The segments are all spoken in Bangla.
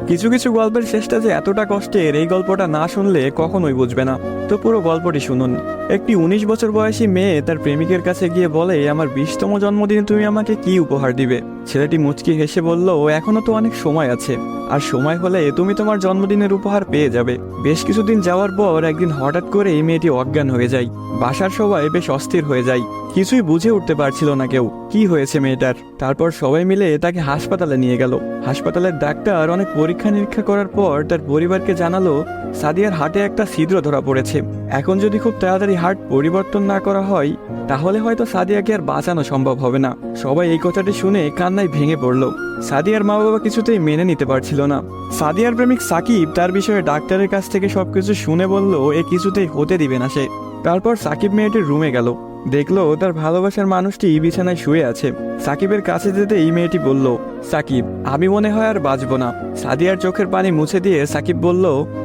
কিছু কিছু গল্পের শেষটা যে এতটা কষ্টের, এই গল্পটা না শুনলে কখনোই বুঝবে না। তো পুরো গল্পটি শুনুন। একটি 19 বছর বয়সী মেয়ে তার প্রেমিকের কাছে গিয়ে বলে, আমার 20তম জন্মদিনে তুমি আমাকে কি উপহার দিবে? ছেলেটি মুচকি হেসে বলল, এখনো তো অনেক সময় আছে, আর সময় হলে তুমি তোমার জন্মদিনের উপহার পেয়ে যাবে। বেশ কিছুদিন যাওয়ার পর একদিন হঠাৎ করে এই মেয়েটি অজ্ঞান হয়ে যায়। বাসার সবাই বেশ অস্থির হয়ে যায়, কিছুই বুঝে উঠতে পারছিল না কেউ কি হয়েছে মেয়েটার। তারপর সবাই মিলে তাকে হাসপাতালে নিয়ে গেল। হাসপাতালের ডাক্তার অনেক পরীক্ষা নিরীক্ষা করার পর তার পরিবারকে জানালো, সাদিয়ার হার্টে একটা ছিদ্র ধরা পড়েছে। এখন যদি খুব তাড়াতাড়ি হার্ট পরিবর্তন না করা হয়, তাহলে হয়তো সাদিয়াকে আর বাঁচানো সম্ভব হবে না। সবাই এই কথাটি শুনে কান্নায় ভেঙে পড়ল। সাদিয়ার মা বাবা কিছুতেই মেনে নিতে পারছিল না। সাদিয়ার প্রেমিক সাকিব তার বিষয়ে ডাক্তারের কাছ থেকে সবকিছু শুনে বলল, এ কিছুতেই হতে দিবে না সে। তারপর সাকিব মেয়েটির রুমে গেল, দেখলো তার ভালোবাসার মানুষটি বিছানায় শুয়ে আছে। সাকিবের কাছে যেতে এই মেয়েটি বলল, সাকিব, আমি মনে হয় আর বাঁচবো না। সাদিয়ার চোখের পানি মুছে দিয়ে সাকিব বলল,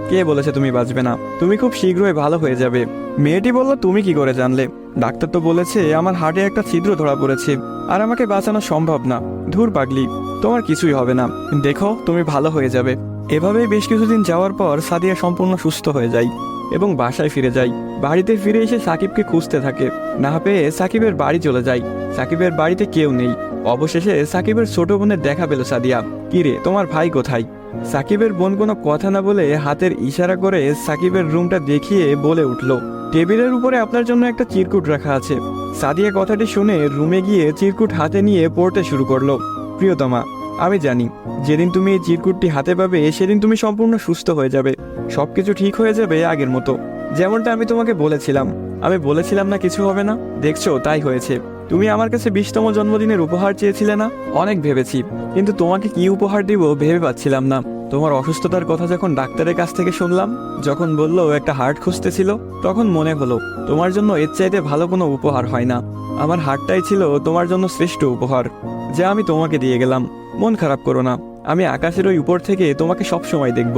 কে বলেছে তুমি বাঁচবে না? তুমি খুব শীঘ্রই ভালো হয়ে যাবে। মেয়েটি বলল, তুমি কি করে জানলে? ডাক্তার তো বলেছে আমার হার্টে একটা ছিদ্র ধরা পড়েছে, আর আমাকে বাঁচানো সম্ভব না। ধুর পাগলি, তোমার কিছুই হবে না, দেখো তুমি ভালো হয়ে যাবে। এভাবেই বেশ কিছুদিন যাওয়ার পর সাদিয়া সম্পূর্ণ সুস্থ হয়ে যায় এবং বাসায় ফিরে যায়। বাড়িতে ফিরে এসে সাকিবকে খুঁজতে থাকে, না পেয়ে সাকিবের বাড়ি চলে যায়। সাকিবের বাড়িতে কেউ নেই। অবশেষে সাকিবের ছোট বোনের দেখা পেল সাদিয়া। কিরে, তোমার ভাই কোথায়? সাকিবের বোন কোনো কথা না বলে হাতের ইশারা করে সাকিবের রুমটা দেখিয়ে বলে উঠল, টেবিলের উপরে আপনার জন্য একটা চিরকুট রাখা আছে। সাদিয়া কথাটি শুনে রুমে গিয়ে চিরকুট হাতে নিয়ে পড়তে শুরু করলো। প্রিয়তমা, আমি জানি যেদিন তুমি এই চিরকুটটি হাতে পাবে সেদিন তুমি সম্পূর্ণ সুস্থ হয়ে যাবে, সবকিছু ঠিক হয়ে যাবে আগের মতো, যেমনটা আমি তোমাকে বলেছিলাম। আমি বলেছিলাম না কিছু হবে না, দেখছো তাই হয়েছে। তুমি আমার কাছে 20তম জন্মদিনের উপহার চেয়েছিলে না? অনেক ভেবেছি, কিন্তু তোমাকে কি উপহার দিব ভেবে পাচ্ছিলাম না। তোমার অসুস্থতার কথা যখন ডাক্তারের কাছ থেকে শুনলাম, যখন বললো একটা হার্ট খুঁজতেছিল, তখন মনে হলো তোমার জন্য এর চাইতে ভালো কোনো উপহার হয় না। আমার হার্টটাই ছিল তোমার জন্য শ্রেষ্ঠ উপহার, যা আমি তোমাকে দিয়ে গেলাম। মন খারাপ করো না, আমি আকাশের ওই উপর থেকে তোমাকে সব সময় দেখব।